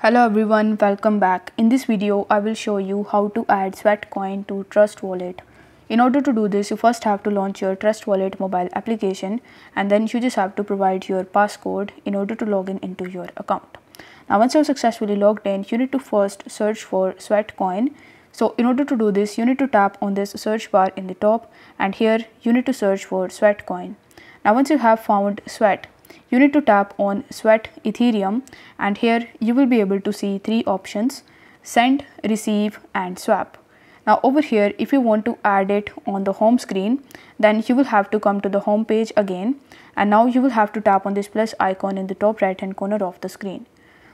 Hello everyone, welcome back. In this video, I will show you how to add Sweatcoin to Trust Wallet. In order to do this, you first have to launch your Trust Wallet mobile application, and then you just have to provide your passcode in order to log in into your account. Now once you're successfully logged in, you need to first search for Sweatcoin. So in order to do this, you need to tap on this search bar in the top, and here you need to search for Sweatcoin. Now once you have found Sweat, you need to tap on Sweat Ethereum, and here you will be able to see three options: send, receive and swap. Now over here, if you want to add it on the home screen, then you will have to come to the home page again, and now you will have to tap on this plus icon in the top right hand corner of the screen.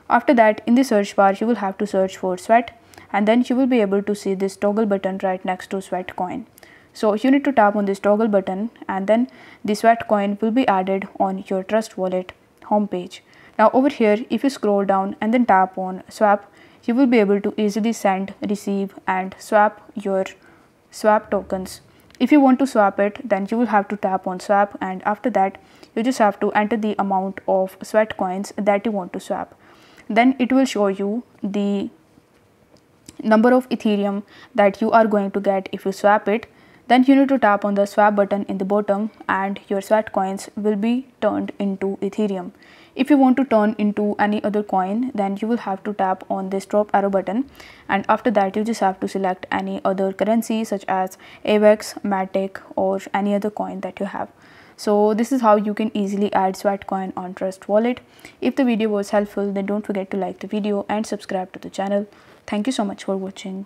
After that, in the search bar, you will have to search for Sweat, and then you will be able to see this toggle button right next to Sweatcoin. So you need to tap on this toggle button, and then the Sweatcoin will be added on your Trust Wallet homepage. Now over here, if you scroll down and then tap on swap, you will be able to easily send, receive and swap your swap tokens. If you want to swap it, then you will have to tap on swap, and after that you just have to enter the amount of Sweatcoins that you want to swap. Then it will show you the number of Ethereum that you are going to get if you swap it. Then you need to tap on the swap button in the bottom, and your Sweatcoins will be turned into Ethereum. If you want to turn into any other coin, then you will have to tap on this drop arrow button, and after that you just have to select any other currency such as AVAX, Matic or any other coin that you have. So this is how you can easily add Sweatcoin on Trust Wallet. If the video was helpful, then don't forget to like the video and subscribe to the channel. Thank you so much for watching.